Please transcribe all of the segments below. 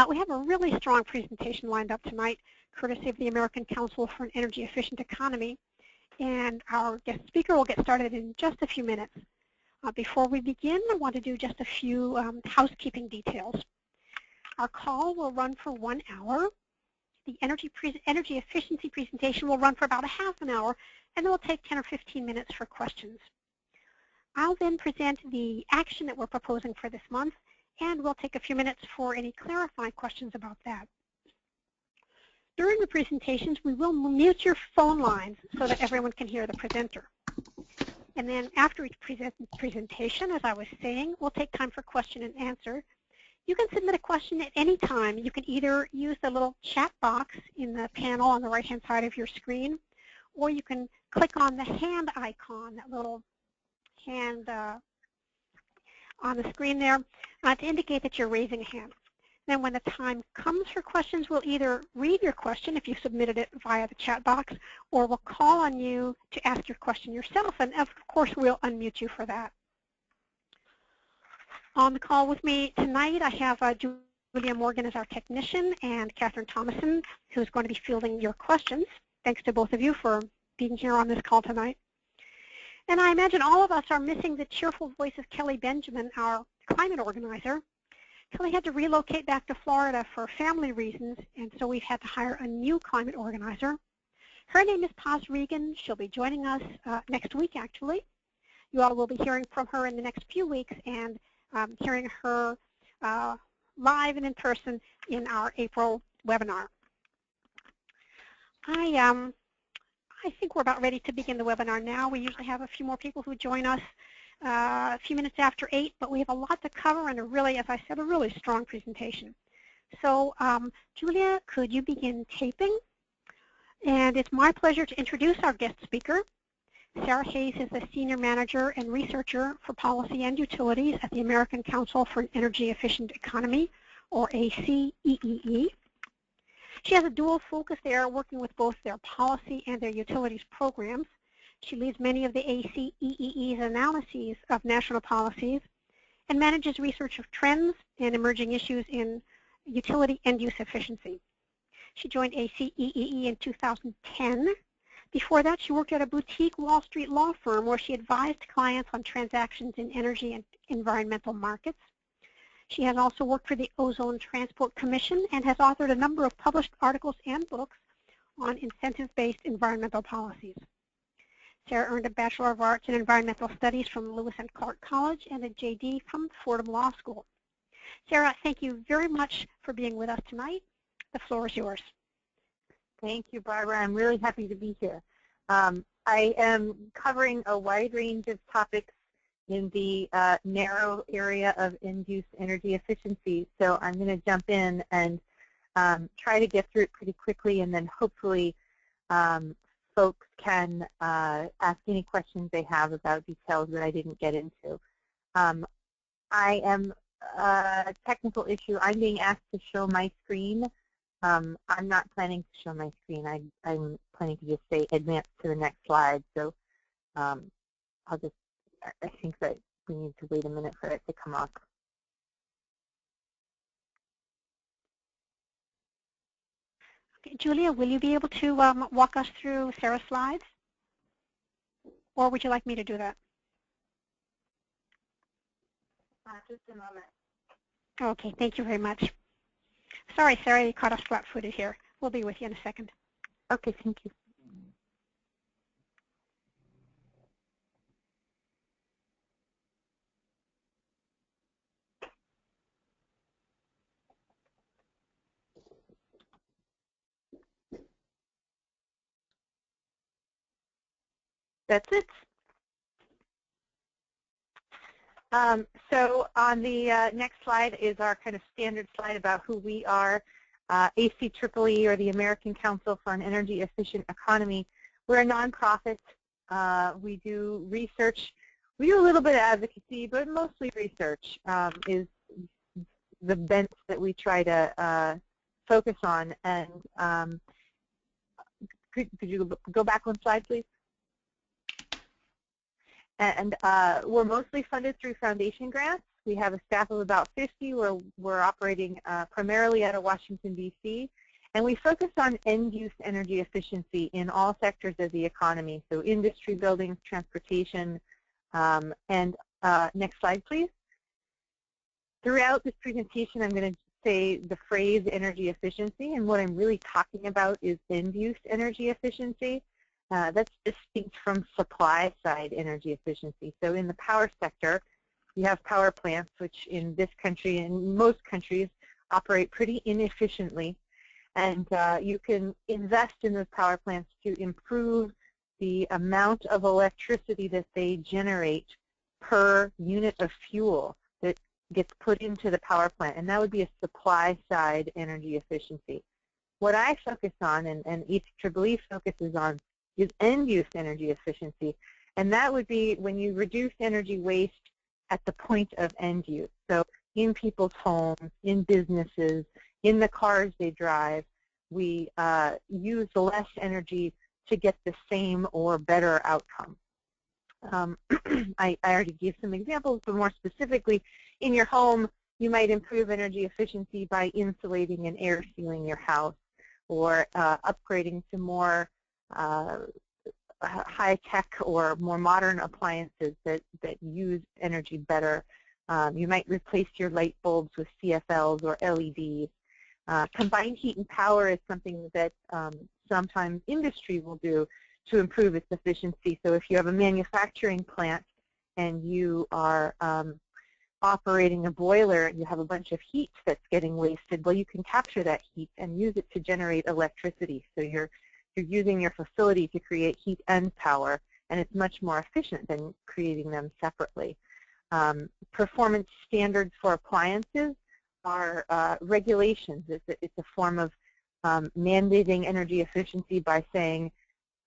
We have a really strong presentation lined up tonight, courtesy of the American Council for an Energy Efficient Economy. And our guest speaker will get started in just a few minutes. Before we begin, I want to do just a few housekeeping details. Our call will run for 1 hour. The energy efficiency presentation will run for about a half an hour, and it will take 10 or 15 minutes for questions. I'll then present the action that we're proposing for this month, and we'll take a few minutes for any clarifying questions about that. During the presentations, we will mute your phone lines so that everyone can hear the presenter. And then after each presentation, as I was saying, we'll take time for question and answer. You can submit a question at any time. You can either use the little chat box in the panel on the right-hand side of your screen, or you can click on the hand icon, that little hand on the screen there, to indicate that you're raising a hand. Then when the time comes for questions, we'll either read your question if you submitted it via the chat box, or we'll call on you to ask your question yourself, and of course we'll unmute you for that. On the call with me tonight, I have Julia Morgan as our technician and Catherine Thomason, who's going to be fielding your questions. Thanks to both of you for being here on this call tonight. And I imagine all of us are missing the cheerful voice of Kelly Benjamin, our climate organizer. Kelly had to relocate back to Florida for family reasons, and so we've had to hire a new climate organizer. Her name is Paz Regan. She'll be joining us next week, actually. You all will be hearing from her in the next few weeks and hearing her live and in person in our April webinar. I think we're about ready to begin the webinar now. We usually have a few more people who join us a few minutes after 8, but we have a lot to cover and a really, as I said, a really strong presentation. So Julia, could you begin taping? And it's my pleasure to introduce our guest speaker. Sara Hayes is the Senior Manager and Researcher for Policy and Utilities at the American Council for an Energy Efficient Economy, or ACEEE. She has a dual focus there, working with both their policy and their utilities programs. She leads many of the ACEEE's analyses of national policies and manages research of trends and emerging issues in utility end-use efficiency. She joined ACEEE in 2010. Before that, she worked at a boutique Wall Street law firm where she advised clients on transactions in energy and environmental markets. She has also worked for the Ozone Transport Commission and has authored a number of published articles and books on incentive-based environmental policies. Sara earned a Bachelor of Arts in Environmental Studies from Lewis and Clark College and a JD from Fordham Law School. Sara, thank you very much for being with us tonight. The floor is yours. Thank you, Barbara. I'm really happy to be here. I am covering a wide range of topics in the narrow area of end-use energy efficiency. So I'm going to jump in and try to get through it pretty quickly, and then hopefully folks can ask any questions they have about details that I didn't get into. I am a technical issue. I'm being asked to show my screen. I'm not planning to show my screen. I'm planning to just say advance to the next slide. So I think that we need to wait a minute for it to come up. Okay, Julia, will you be able to walk us through Sara's slides? Or would you like me to do that? Just a moment. Okay, thank you very much. Sorry, Sara, you caught us flat-footed here. We'll be with you in a second. Okay, thank you. That's it. So on the next slide is our kind of standard slide about who we are. ACEEE, or the American Council for an Energy Efficient Economy. We're a nonprofit. We do research. We do a little bit of advocacy, but mostly research is the bent that we try to focus on. And could you go back one slide, please? And we're mostly funded through foundation grants. We have a staff of about 50. We're operating primarily out of Washington, D.C., and we focus on end-use energy efficiency in all sectors of the economy, so industry, buildings, transportation, and next slide, please. Throughout this presentation, I'm going to say the phrase energy efficiency, and what I'm really talking about is end-use energy efficiency. That's distinct from supply-side energy efficiency. So in the power sector, you have power plants, which in this country and most countries operate pretty inefficiently. And you can invest in those power plants to improve the amount of electricity that they generate per unit of fuel that gets put into the power plant. And that would be a supply-side energy efficiency. What I focus on, and ACEEE focuses on, is end-use energy efficiency. And that would be when you reduce energy waste at the point of end use. So in people's homes, in businesses, in the cars they drive, we use less energy to get the same or better outcome. I already gave some examples, but more specifically, in your home, you might improve energy efficiency by insulating and air sealing your house, or upgrading to more high-tech or more modern appliances that use energy better. You might replace your light bulbs with CFLs or LEDs. Combined heat and power is something that sometimes industry will do to improve its efficiency. So if you have a manufacturing plant and you are operating a boiler and you have a bunch of heat that's getting wasted, well, you can capture that heat and use it to generate electricity. So you're using your facility to create heat and power, and it's much more efficient than creating them separately. Performance standards for appliances are regulations. It's a form of mandating energy efficiency by saying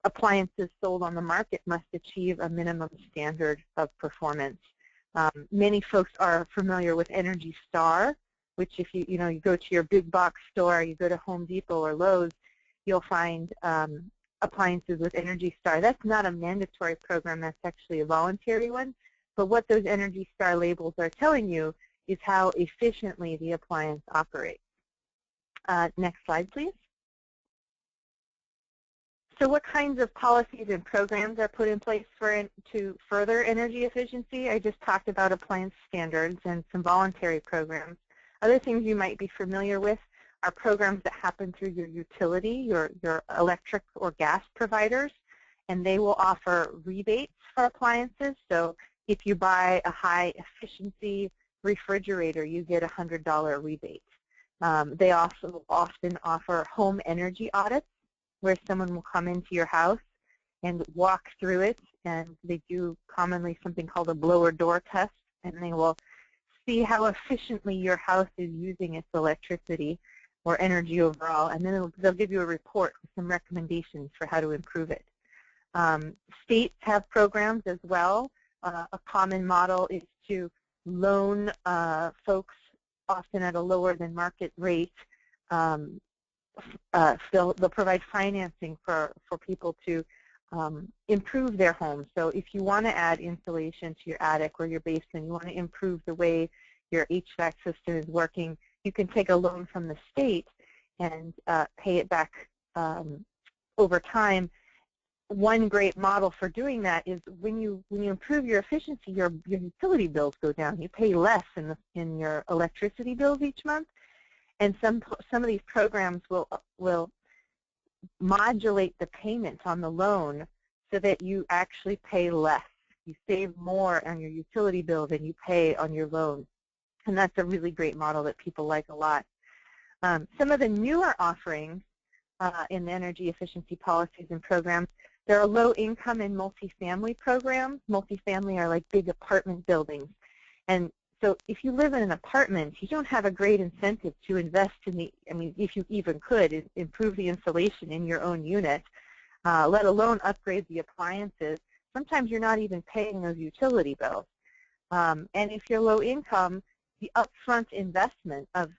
appliances sold on the market must achieve a minimum standard of performance. Many folks are familiar with Energy Star, which if you go to your big box store, you go to Home Depot or Lowe's, you'll find appliances with Energy Star. That's not a mandatory program, that's actually a voluntary one. But what those Energy Star labels are telling you is how efficiently the appliance operates. Next slide, please. So what kinds of policies and programs are put in place to further energy efficiency? I just talked about appliance standards and some voluntary programs. Other things you might be familiar with are programs that happen through your utility, your electric or gas providers, and they will offer rebates for appliances. So if you buy a high efficiency refrigerator, you get a $100 rebate. They also often offer home energy audits, where someone will come into your house and walk through it, and they do commonly something called a blower door test, and they will see how efficiently your house is using its electricity or energy overall, and then they'll give you a report with some recommendations for how to improve it. States have programs as well. A common model is to loan folks, often at a lower than market rate. They'll provide financing for people to improve their homes. So if you want to add insulation to your attic or your basement, you want to improve the way your HVAC system is working, you can take a loan from the state and pay it back over time. One great model for doing that is when you improve your efficiency, your utility bills go down. You pay less in your electricity bills each month. And some of these programs will modulate the payment on the loan so that you actually pay less. You save more on your utility bill than you pay on your loan. And that's a really great model that people like a lot. Some of the newer offerings in the energy efficiency policies and programs, there are low-income and multifamily programs. Multifamily are like big apartment buildings. And so if you live in an apartment, you don't have a great incentive to invest in if you even could, improve the insulation in your own unit, let alone upgrade the appliances. Sometimes you're not even paying those utility bills. And if you're low income, the upfront investment of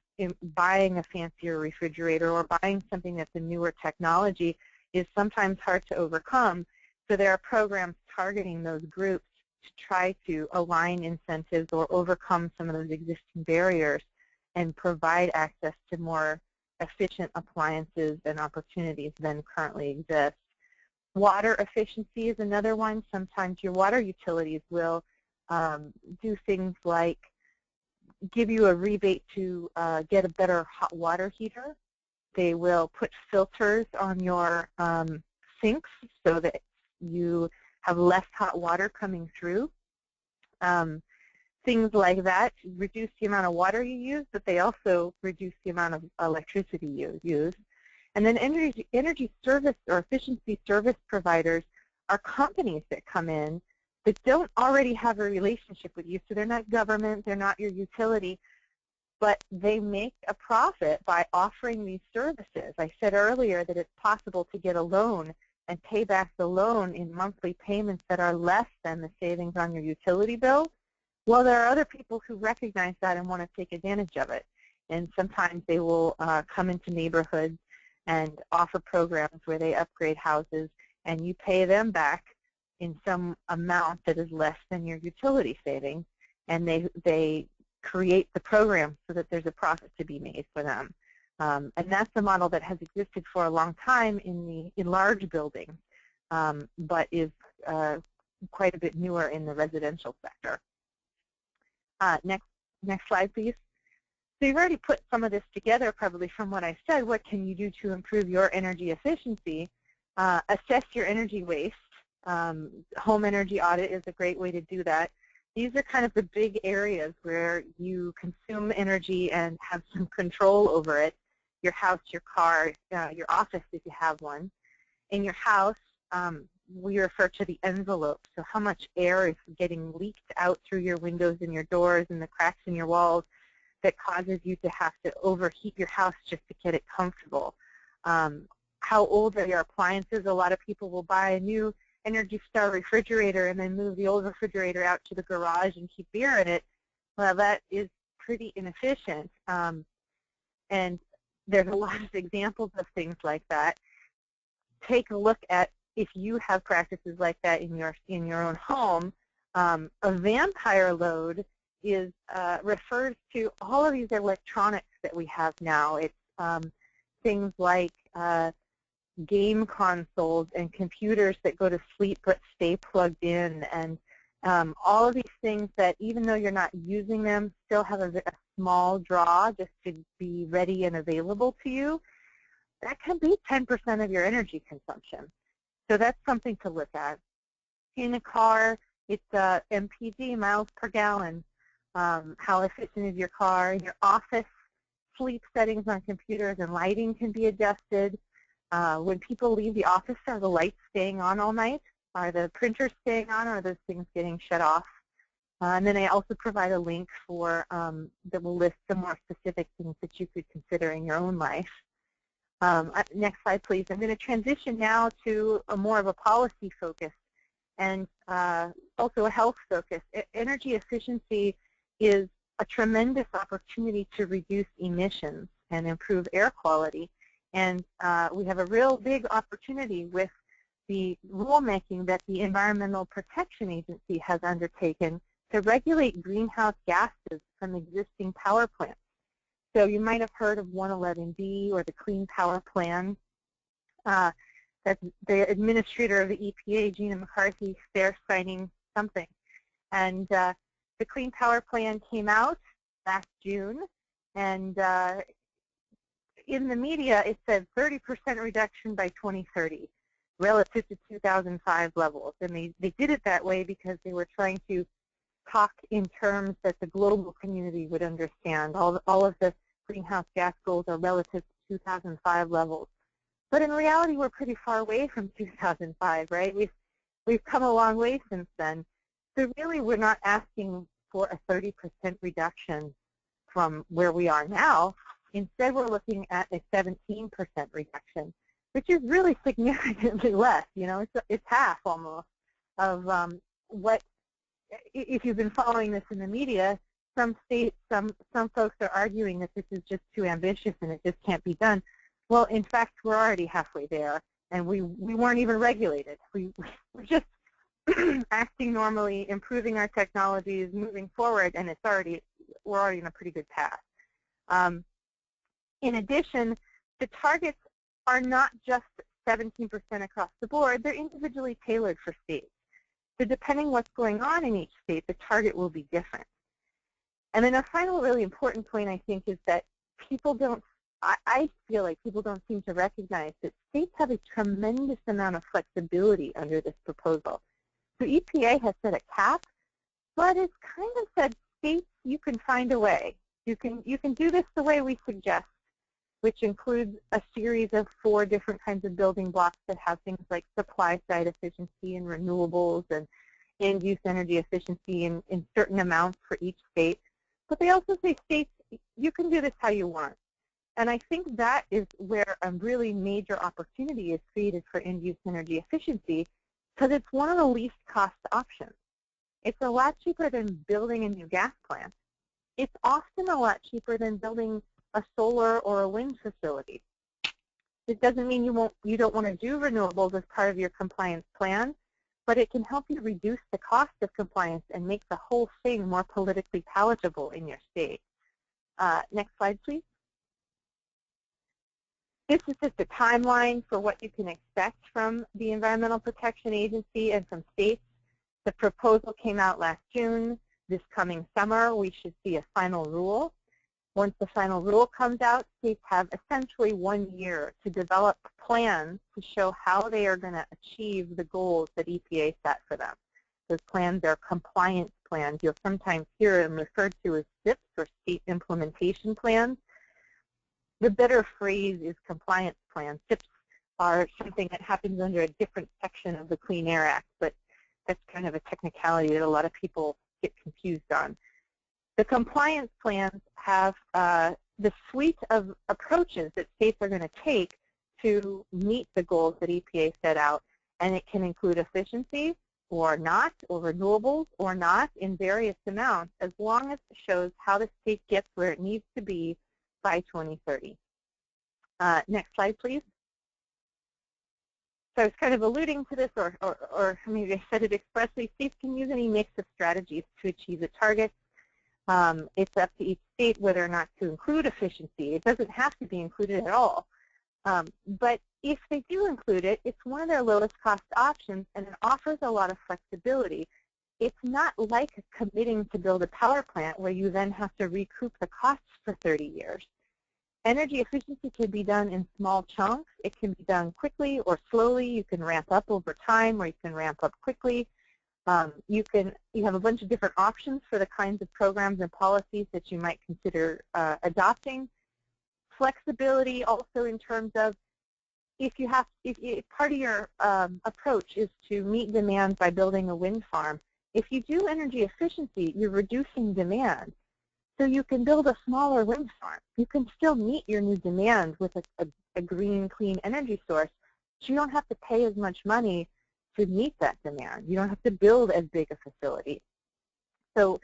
buying a fancier refrigerator or buying something that's a newer technology is sometimes hard to overcome. So there are programs targeting those groups to try to align incentives or overcome some of those existing barriers and provide access to more efficient appliances and opportunities than currently exist. Water efficiency is another one. Sometimes your water utilities will do things like give you a rebate to get a better hot water heater. They will put filters on your sinks so that you have less hot water coming through. Things like that reduce the amount of water you use, but they also reduce the amount of electricity you use. And then energy service or efficiency service providers are companies that come in that don't already have a relationship with you. So they're not government, they're not your utility, but they make a profit by offering these services. I said earlier that it's possible to get a loan and pay back the loan in monthly payments that are less than the savings on your utility bill. Well, there are other people who recognize that and want to take advantage of it. And sometimes they will come into neighborhoods and offer programs where they upgrade houses, and you pay them back in some amount that is less than your utility savings, and they create the program so that there's a profit to be made for them. And that's a model that has existed for a long time in large buildings, but is quite a bit newer in the residential sector. Next slide, please. So you've already put some of this together probably from what I said. What can you do to improve your energy efficiency? Assess your energy waste. Home energy audit is a great way to do that. These are kind of the big areas where you consume energy and have some control over it. Your house, your car, your office if you have one. In your house, we refer to the envelope, so how much air is getting leaked out through your windows and your doors and the cracks in your walls that causes you to have to overheat your house just to get it comfortable. How old are your appliances? A lot of people will buy a new Energy Star refrigerator and then move the old refrigerator out to the garage and keep beer in it. Well, that is pretty inefficient. And there's a lot of examples of things like that. Take a look at if you have practices like that in your own home. A vampire load is refers to all of these electronics that we have now. It's things like game consoles and computers that go to sleep but stay plugged in, and all of these things that even though you're not using them still have a small draw just to be ready and available to you. That can be 10% of your energy consumption. So that's something to look at. In a car, it's MPG, miles per gallon. How efficient is your car? In your office, sleep settings on computers and lighting can be adjusted. When people leave the office, are the lights staying on all night? Are the printers staying on, or are those things getting shut off? And then I also provide a link for that will list some more specific things that you could consider in your own life. Next slide, please. I'm going to transition now to more of a policy focus and also a health focus. Energy efficiency is a tremendous opportunity to reduce emissions and improve air quality. And we have a real big opportunity with the rulemaking that the Environmental Protection Agency has undertaken to regulate greenhouse gases from existing power plants. So you might have heard of 111B or the Clean Power Plan. That's the administrator of the EPA, Gina McCarthy, there signing something. And the Clean Power Plan came out last June, and in the media it said 30% reduction by 2030 relative to 2005 levels. And they did it that way because they were trying to talk in terms that the global community would understand. All of the greenhouse gas goals are relative to 2005 levels. But in reality, we're pretty far away from 2005, right? We've come a long way since then. So really, we're not asking for a 30% reduction from where we are now. Instead, we're looking at a 17% reduction, which is really significantly less. You know, it's half almost of what, if you've been following this in the media, some states, some folks are arguing that this is just too ambitious and it just can't be done. Well, in fact, we're already halfway there, and we weren't even regulated. We're just acting normally, improving our technologies, moving forward, and we're already in a pretty good path. In addition, the targets are not just 17% across the board. They're individually tailored for states. So depending what's going on in each state, the target will be different. And then a final really important point, I think, is that I feel like people don't seem to recognize that states have a tremendous amount of flexibility under this proposal. So EPA has set a cap, but it's kind of said, states, you can find a way. You can do this the way we suggest, which includes a series of 4 different kinds of building blocks that have things like supply side efficiency and renewables and end-use energy efficiency in certain amounts for each state. But they also say, states, you can do this how you want. And I think that is where a really major opportunity is created for end-use energy efficiency, because it's one of the least cost options. It's a lot cheaper than building a new gas plant. It's often a lot cheaper than building a solar or a wind facility. It doesn't mean you don't want to do renewables as part of your compliance plan, but it can help you reduce the cost of compliance and make the whole thing more politically palatable in your state. Next slide, please. This is just a timeline for what you can expect from the Environmental Protection Agency and from states. The proposal came out last June. This coming summer, we should see a final rule. Once the final rule comes out, states have essentially 1 year to develop plans to show how they are going to achieve the goals that EPA set for them. Those plans are compliance plans. You'll sometimes hear them referred to as SIPs, or state implementation plans. The better phrase is compliance plans. SIPs are something that happens under a different section of the Clean Air Act, but that's kind of a technicality that a lot of people get confused on. The compliance plans have the suite of approaches that states are going to take to meet the goals that EPA set out, and it can include efficiency or not, or renewables or not, in various amounts, as long as it shows how the state gets where it needs to be by 2030. Next slide, please. So I was kind of alluding to this, or maybe I said it expressly. States can use any mix of strategies to achieve the targets. It's up to each state whether or not to include efficiency. It doesn't have to be included at all. But if they do include it, it's one of their lowest cost options, and it offers a lot of flexibility. It's not like committing to build a power plant where you then have to recoup the costs for 30 years. Energy efficiency can be done in small chunks. It can be done quickly or slowly. You can ramp up over time, or you can ramp up quickly. You have a bunch of different options for the kinds of programs and policies that you might consider adopting. Flexibility also in terms of if part of your approach is to meet demand by building a wind farm. If you do energy efficiency, you're reducing demand. So you can build a smaller wind farm. You can still meet your new demand with a green, clean energy source, but you don't have to pay as much money to meet that demand. You don't have to build as big a facility. So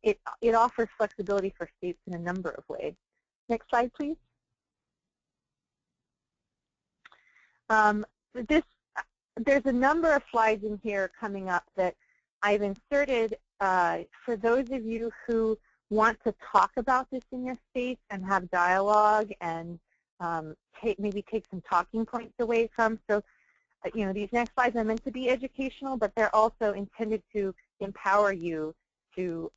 it offers flexibility for states in a number of ways. Next slide, please. There's a number of slides in here coming up that I've inserted for those of you who want to talk about this in your state and have dialogue and maybe take some talking points away from. So, these next slides are meant to be educational, but they're also intended to empower you to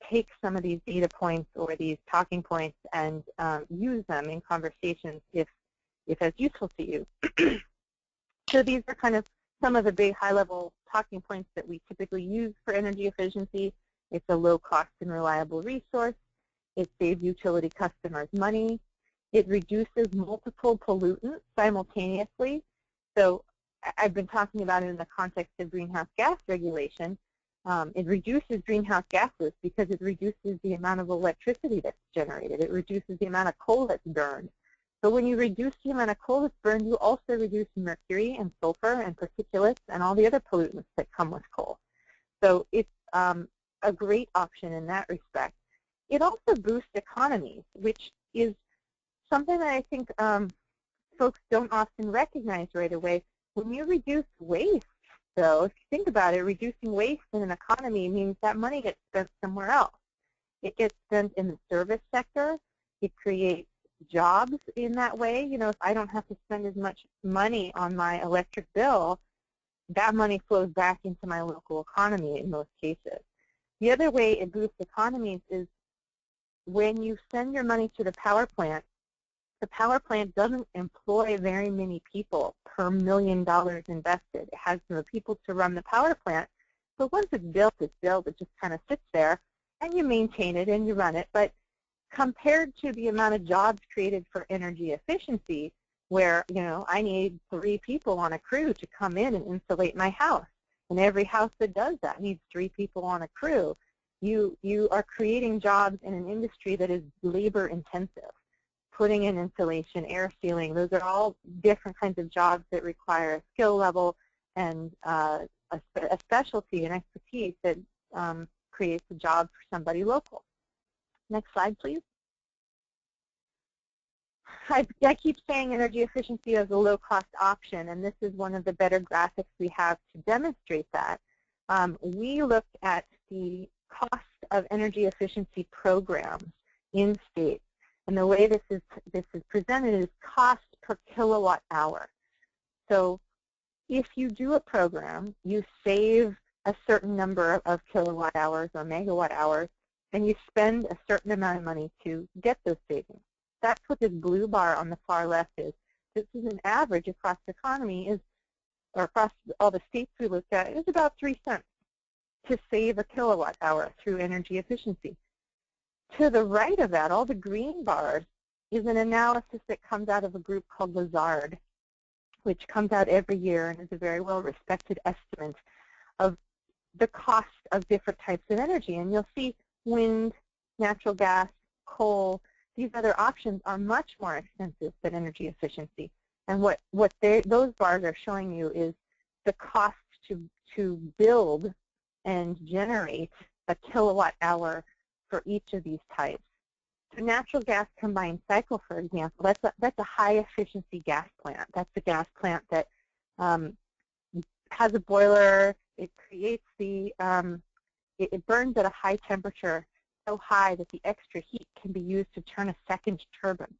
take some of these data points or these talking points and use them in conversations if that's useful to you. So these are kind of some of the big high-level talking points that we typically use for energy efficiency. It's a low-cost and reliable resource. It saves utility customers money. It reduces multiple pollutants simultaneously. So I've been talking about it in the context of greenhouse gas regulation. It reduces greenhouse gases because it reduces the amount of electricity that's generated. It reduces the amount of coal that's burned. So when you reduce the amount of coal that's burned, you also reduce mercury and sulfur and particulates and all the other pollutants that come with coal. So it's a great option in that respect. It also boosts economies, which is something that I think folks don't often recognize right away. When you reduce waste, though, if you think about it, reducing waste in an economy means that money gets spent somewhere else. It gets spent in the service sector. It creates jobs in that way. You know, if I don't have to spend as much money on my electric bill, that money flows back into my local economy in most cases. The other way it boosts economies is when you send your money to the power plant doesn't employ very many people per $1 million invested. It has the people to run the power plant. So once it's built, it's built. It just kind of sits there, and you maintain it and you run it. But compared to the amount of jobs created for energy efficiency, where, you know, I need 3 people on a crew to come in and insulate my house, and every house that does that needs 3 people on a crew, you are creating jobs in an industry that is labor intensive. Putting in insulation, air sealing, those are all different kinds of jobs that require a skill level and a specialty and expertise that creates a job for somebody local. Next slide, please. I keep saying energy efficiency is a low-cost option, and this is one of the better graphics we have to demonstrate that. We looked at the cost of energy efficiency programs in states. And the way this is presented is cost per kilowatt hour. So if you do a program, you save a certain number of kilowatt hours or megawatt hours, and you spend a certain amount of money to get those savings. That's what this blue bar on the far left is. This is an average across the economy, or across all the states we looked at, is about 3 cents to save a kilowatt hour through energy efficiency. To the right of that, all the green bars, is an analysis that comes out of a group called Lazard, which comes out every year and is a very well-respected estimate of the cost of different types of energy. And you'll see wind, natural gas, coal, these other options are much more expensive than energy efficiency. And what those bars are showing you is the cost to build and generate a kilowatt hour for each of these types. So natural gas combined cycle, for example, that's a high efficiency gas plant. That's a gas plant that has a boiler. It creates it burns at a high temperature, so high that the extra heat can be used to turn a second turbine.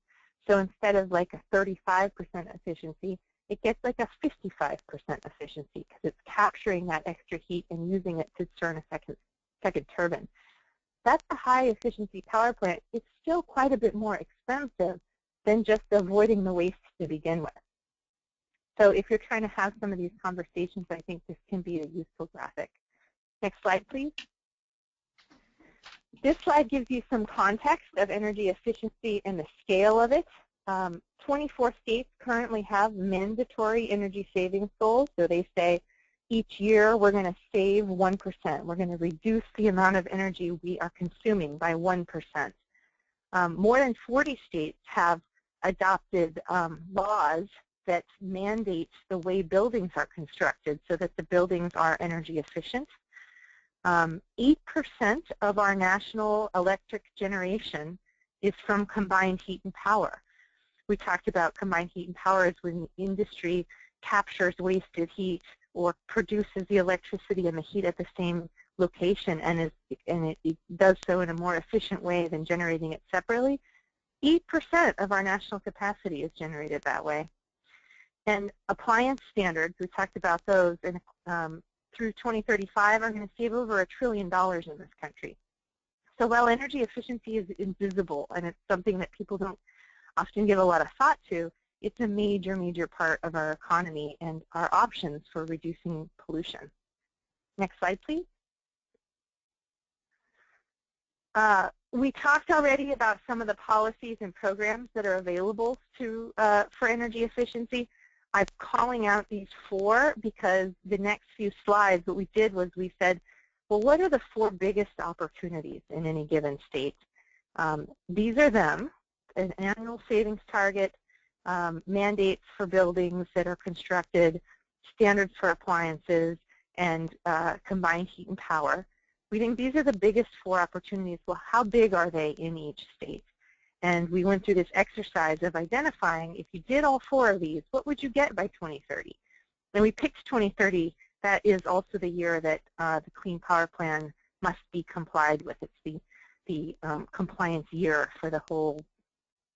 So instead of like a 35% efficiency, it gets like a 55% efficiency because it's capturing that extra heat and using it to turn a second turbine. That's a high efficiency power plant. It's still quite a bit more expensive than just avoiding the waste to begin with. So if you're trying to have some of these conversations, I think this can be a useful graphic. Next slide, please. This slide gives you some context of energy efficiency and the scale of it. 24 states currently have mandatory energy savings goals. So they say each year we're going to save 1%. We're going to reduce the amount of energy we are consuming by 1%. More than 40 states have adopted laws that mandate the way buildings are constructed so that the buildings are energy efficient. 8% of our national electric generation is from combined heat and power. We talked about combined heat and power as when the industry captures wasted heat or produces the electricity and the heat at the same location, and it does so in a more efficient way than generating it separately. 8% of our national capacity is generated that way. And appliance standards, we talked about those, and through 2035 are going to save over $1 trillion in this country. So while energy efficiency is invisible and it's something that people don't often give a lot of thought to, it's a major, major part of our economy and our options for reducing pollution. Next slide, please. We talked already about some of the policies and programs that are available for energy efficiency. I'm calling out these 4 because the next few slides, what we did was we said, well, what are the 4 biggest opportunities in any given state? These are them: an annual savings target, mandates for buildings that are constructed, standards for appliances, and combined heat and power. We think these are the biggest 4 opportunities. Well, how big are they in each state? And we went through this exercise of identifying, if you did all 4 of these, what would you get by 2030? And we picked 2030 that is also the year that the Clean Power Plan must be complied with. It's the compliance year for the whole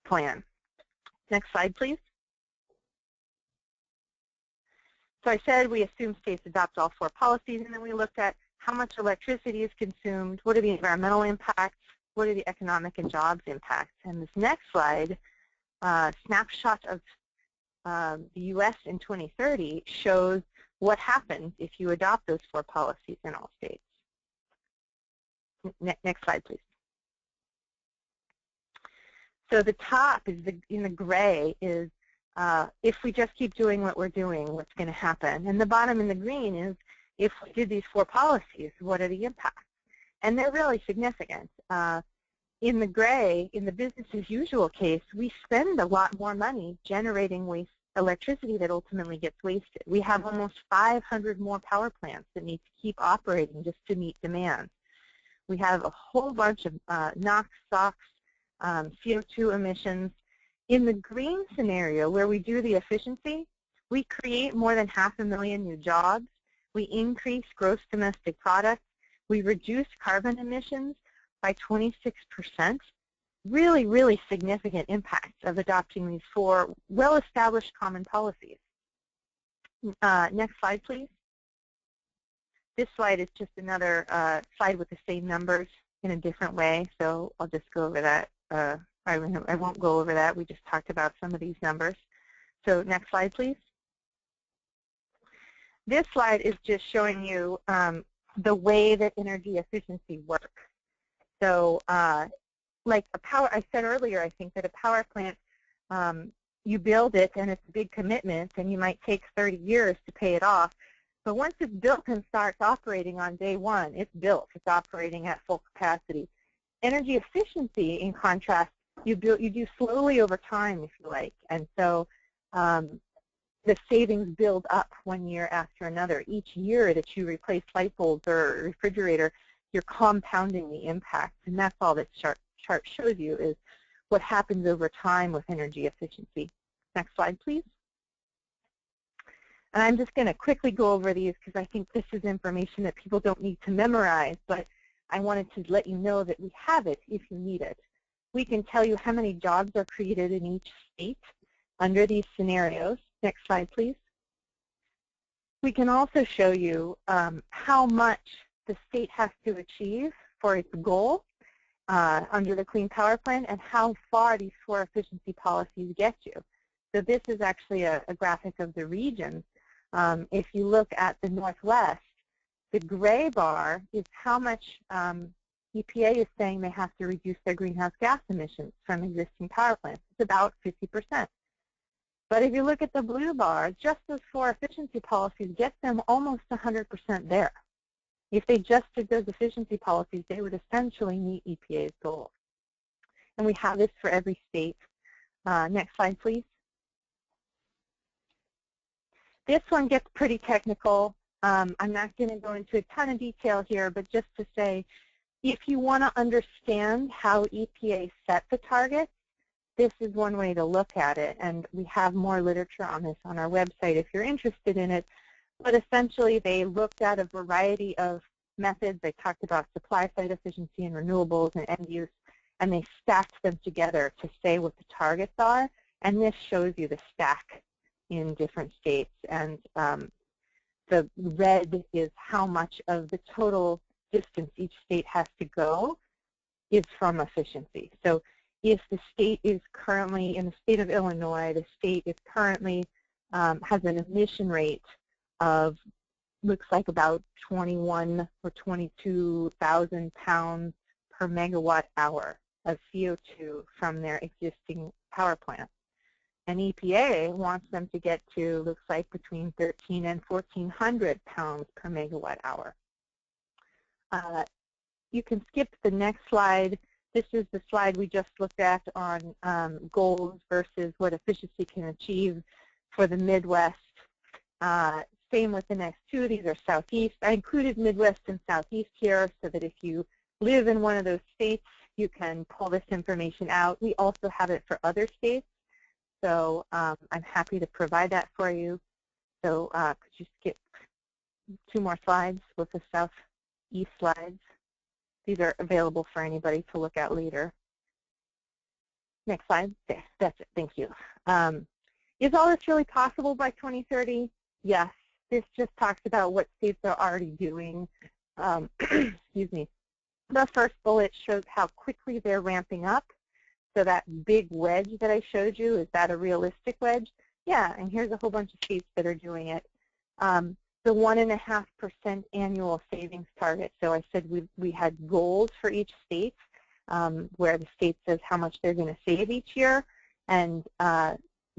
plan. Next slide, please. So I said we assume states adopt all 4 policies, and then we looked at how much electricity is consumed, what are the environmental impacts, what are the economic and jobs impacts. And this next slide, snapshot of the U.S. in 2030, shows what happens if you adopt those 4 policies in all states. Next slide, please. So the top is in the gray is if we just keep doing what we're doing, what's going to happen. And the bottom in the green is if we did these 4 policies, what are the impacts? And they're really significant. In the gray, in the business as usual case, we spend a lot more money generating waste electricity that ultimately gets wasted. We have almost 500 more power plants that need to keep operating just to meet demand. We have a whole bunch of NOx, SOx, CO2 emissions. In the green scenario, where we do the efficiency, we create more than 500,000 new jobs. We increase gross domestic product. We reduce carbon emissions by 26%. Really, really significant impacts of adopting these 4 well-established common policies. Next slide, please. This slide is just another slide with the same numbers in a different way, so I'll just go over that. I won't go over that. We just talked about some of these numbers. So next slide, please. This slide is just showing you the way that energy efficiency works. So like a power, I said earlier, I think that a power plant, you build it and it's a big commitment and you might take 30 years to pay it off. But once it's built and starts operating on day 1, it's built. It's operating at full capacity. Energy efficiency, in contrast, you do slowly over time, if you like. And so the savings build up 1 year after another. Each year that you replace light bulbs or refrigerator, you're compounding the impact. And that's all this chart shows you, is what happens over time with energy efficiency. Next slide, please. And I'm just going to quickly go over these because I think this is information that people don't need to memorize, but I wanted to let you know that we have it if you need it. We can tell you how many jobs are created in each state under these scenarios. Next slide, please. We can also show you how much the state has to achieve for its goal under the Clean Power Plan and how far these 4 efficiency policies get you. So this is actually a graphic of the regions. If you look at the Northwest, the gray bar is how much EPA is saying they have to reduce their greenhouse gas emissions from existing power plants. It's about 50%. But if you look at the blue bar, just those 4 efficiency policies get them almost 100% there. If they just did those efficiency policies, they would essentially meet EPA's goals. And we have this for every state. Next slide, please. This one gets pretty technical. I'm not going to go into a ton of detail here, but just to say, if you want to understand how EPA set the targets, this is one way to look at it. And we have more literature on this on our website if you're interested in it. But essentially, they looked at a variety of methods. They talked about supply side efficiency and renewables and end use, and they stacked them together to say what the targets are. And this shows you the stack in different states. And the red is how much of the total distance each state has to go is from efficiency. So if the state is currently, in the state of Illinois, the state is currently has an emission rate of, looks like about 21 or 22,000 pounds per megawatt hour of CO2 from their existing power plants. And EPA wants them to get to, looks like, between 1,300 and 1,400 pounds per megawatt hour. You can skip the next slide. This is the slide we just looked at on goals versus what efficiency can achieve for the Midwest. Same with the next 2. These are Southeast. I included Midwest and Southeast here so that if you live in one of those states, you can pull this information out. We also have it for other states. So I'm happy to provide that for you. So could you skip 2 more slides with the southeast slides. These are available for anybody to look at later. Next slide. There, that's it. Thank you. Is all this really possible by 2030? Yes. This just talks about what states are already doing. Excuse me. The first bullet shows how quickly they're ramping up. So that big wedge that I showed you, is that a realistic wedge? Yeah, and here's a whole bunch of states that are doing it. The 1.5% annual savings target. So I said we had goals for each state, where the state says how much they're going to save each year. And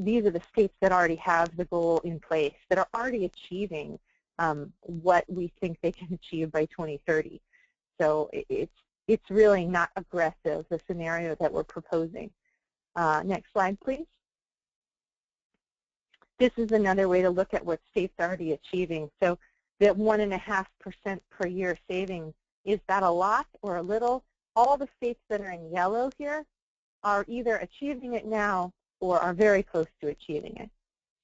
these are the states that already have the goal in place, that are already achieving what we think they can achieve by 2030. So it's really not aggressive, the scenario that we're proposing. Next slide, please. This is another way to look at what states are already achieving. So that 1.5% per year savings, is that a lot or a little? All the states that are in yellow here are either achieving it now or are very close to achieving it.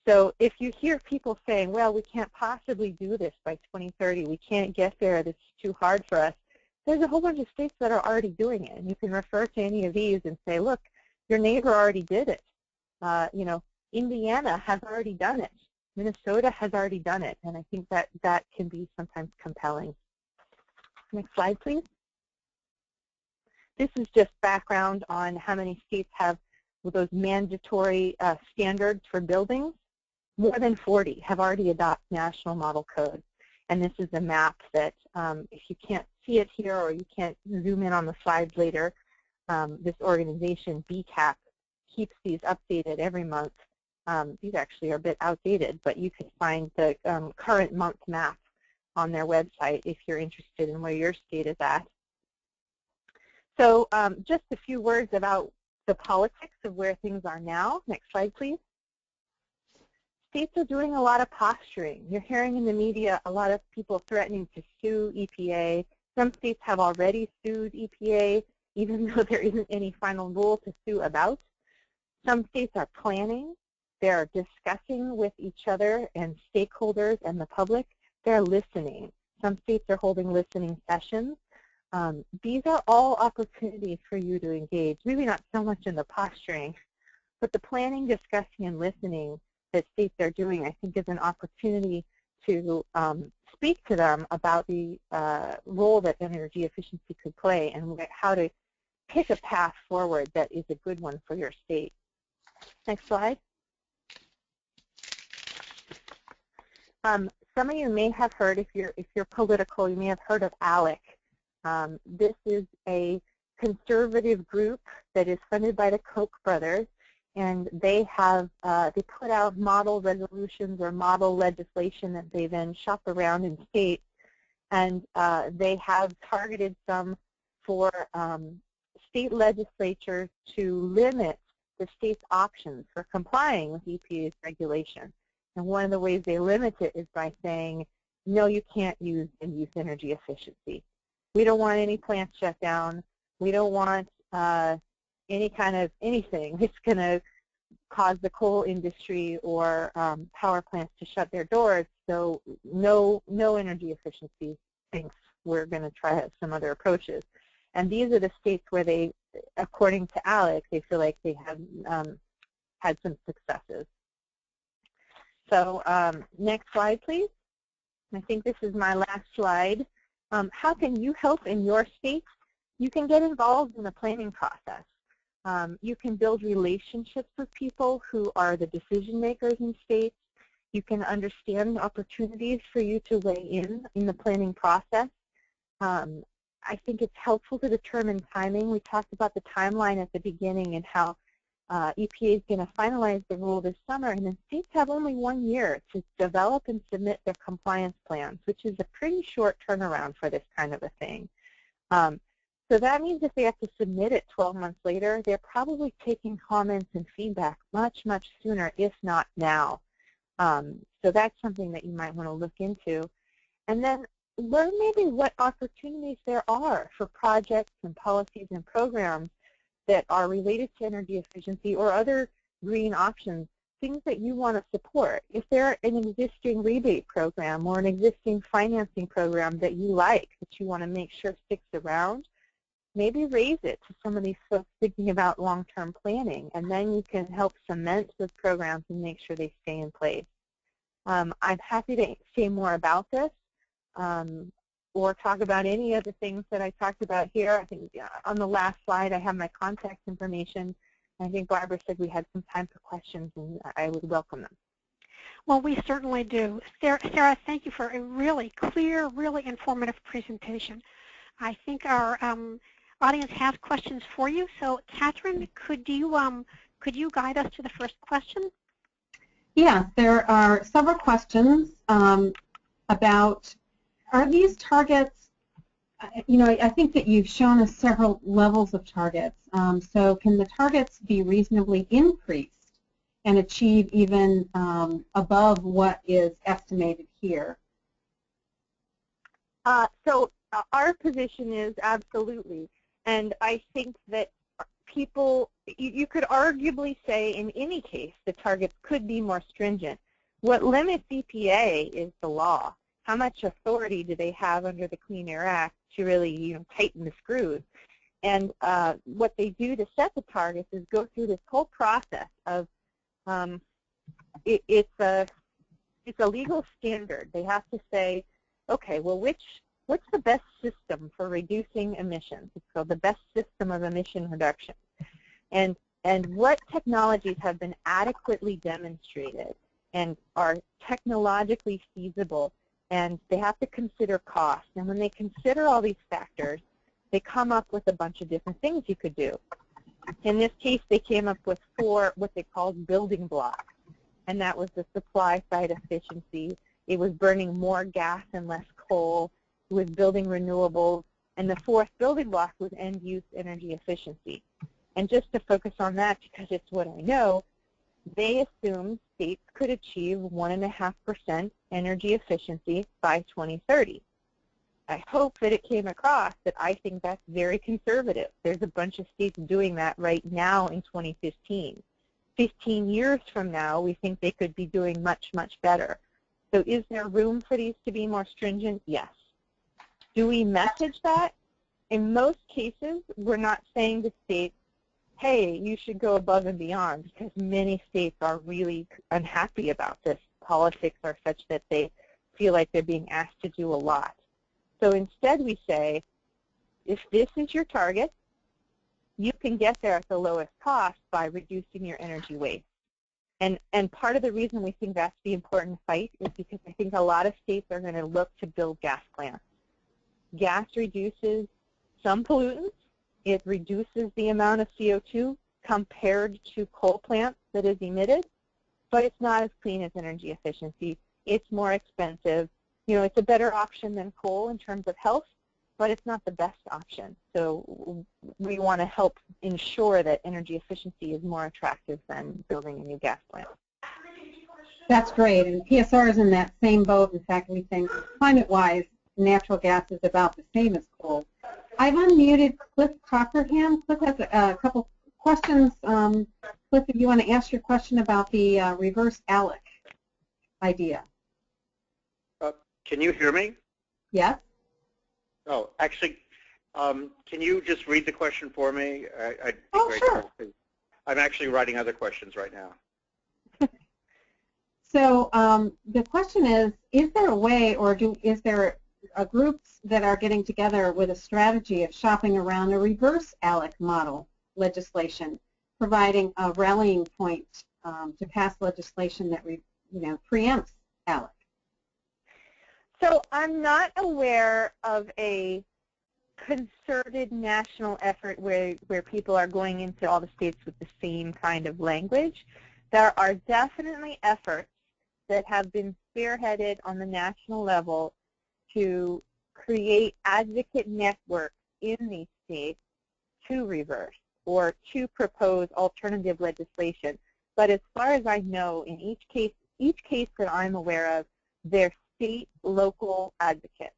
So if you hear people saying, well, we can't possibly do this by 2030, we can't get there, this is too hard for us, there's a whole bunch of states that are already doing it. And you can refer to any of these and say, look, your neighbor already did it. You know, Indiana has already done it. Minnesota has already done it. And I think that that can be sometimes compelling. Next slide, please. This is just background on how many states have those mandatory standards for buildings. More than 40 have already adopted National Model Code. And this is a map that, if you can't see it here or you can't zoom in on the slides later, this organization, BCAP, keeps these updated every month. These actually are a bit outdated, but you can find the current month map on their website if you're interested in where your state is at. So just a few words about the politics of where things are now. Next slide, please. States are doing a lot of posturing. You're hearing in the media a lot of people threatening to sue EPA. Some states have already sued EPA, even though there isn't any final rule to sue about. Some states are planning. They're discussing with each other and stakeholders and the public. They're listening. Some states are holding listening sessions. These are all opportunities for you to engage, maybe not so much in the posturing, but the planning, discussing, and listening that states are doing, I think, is an opportunity to speak to them about the role that energy efficiency could play and how to pick a path forward that is a good one for your state. Next slide. Some of you may have heard, if you're political, you may have heard of ALEC. This is a conservative group that is funded by the Koch brothers, and they have they put out model resolutions or model legislation that they then shop around in states, and they have targeted some for state legislatures to limit the state's options for complying with EPA's regulation. And one of the ways they limit it is by saying, no, you can't use energy efficiency. We don't want any plants shut down. We don't want any kind of anything that's going to cause the coal industry or power plants to shut their doors. So no energy efficiency. Thanks. We're going to try some other approaches. And these are the states where they, according to ALEC, they feel like they have had some successes. So next slide, please. I think this is my last slide. How can you help in your state? You can get involved in the planning process. You can build relationships with people who are the decision makers in states. You can understand opportunities for you to weigh in the planning process. I think it's helpful to determine timing. We talked about the timeline at the beginning and how EPA is going to finalize the rule this summer, and then states have only 1 year to develop and submit their compliance plans, which is a pretty short turnaround for this kind of a thing. So that means if they have to submit it 12 months later, they're probably taking comments and feedback much, much sooner, if not now. So that's something that you might want to look into. And then learn maybe what opportunities there are for projects and policies and programs that are related to energy efficiency or other green options things that you want to support. If there's an existing rebate program or an existing financing program that you like, that you want to make sure sticks around, maybe raise it to some of these folks thinking about long-term planning, and then you can help cement those programs and make sure they stay in place. I'm happy to say more about this or talk about any of the things that I talked about here. I think on the last slide I have my contact information. I think Barbara said we had some time for questions, and I would welcome them. Well, we certainly do. Sara, thank you for a really clear, really informative presentation. I think our audience has questions for you. So, Catherine, could you guide us to the first question? Yeah, there are several questions about, are these targets, I think that you've shown us several levels of targets. So can the targets be reasonably increased and achieve even above what is estimated here? So our position is absolutely. And I think that people, you could arguably say in any case the targets could be more stringent. What limits EPA is the law. How much authority do they have under the Clean Air Act to really tighten the screws? And what they do to set the targets is go through this whole process of it's a legal standard. They have to say, okay, well, what's the best system for reducing emissions? It's called the best system of emission reduction. And what technologies have been adequately demonstrated and are technologically feasible, and they have to consider cost. And when they consider all these factors, they come up with a bunch of different things you could do. In this case, they came up with 4 what they called building blocks, and that was the supply side efficiency. It was burning more gas and less coal. It was building renewables. And the 4th building block was end-use energy efficiency. And just to focus on that, because it's what I know, they assumed states could achieve 1.5% energy efficiency by 2030. I hope that it came across that I think that's very conservative. There's a bunch of states doing that right now in 2015. 15 years from now, we think they could be doing much, much better. So is there room for these to be more stringent? Yes. Do we message that? In most cases, we're not saying to states, hey, you should go above and beyond, because many states are really unhappy about this. Politics are such that they feel like they're being asked to do a lot. So instead we say, if this is your target, you can get there at the lowest cost by reducing your energy waste. And part of the reason we think that's the important fight is because I think a lot of states are going to look to build gas plants. Gas reduces some pollutants. It reduces the amount of CO2 compared to coal plants that is emitted, but it's not as clean as energy efficiency. It's more expensive. It's a better option than coal in terms of health, but it's not the best option. So we want to help ensure that energy efficiency is more attractive than building a new gas plant. That's great, and PSR is in that same boat. In fact, we think climate-wise, natural gas is about the same as coal. I've unmuted Cliff Cockerham. Cliff has a couple questions. Cliff, if you want to ask your question about the reverse ALEC idea. Can you hear me? Yes. Oh, actually, can you just read the question for me? I'd be sure. I'm actually writing other questions right now. So the question is there a way, or is there groups that are getting together with a strategy of shopping around a reverse ALEC model legislation, providing a rallying point to pass legislation that preempts ALEC? So I'm not aware of a concerted national effort where people are going into all the states with the same kind of language. There are definitely efforts that have been spearheaded on the national level to create advocate networks in these states to reverse or to propose alternative legislation. But as far as I know, in each case that I'm aware of, they're state, local advocates.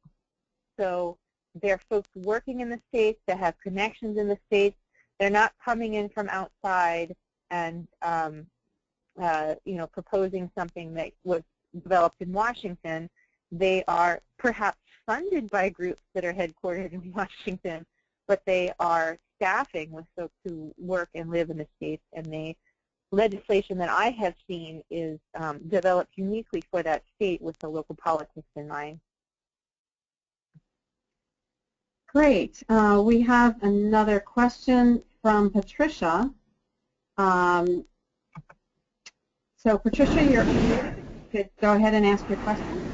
So they're folks working in the states that have connections in the states. They're not coming in from outside and proposing something that was developed in Washington, they are perhaps funded by groups that are headquartered in Washington, but they are staffing with folks who work and live in the states, and the legislation that I have seen is developed uniquely for that state with the local politics in mind. Great. We have another question from Patricia. So Patricia, you could go ahead and ask your question.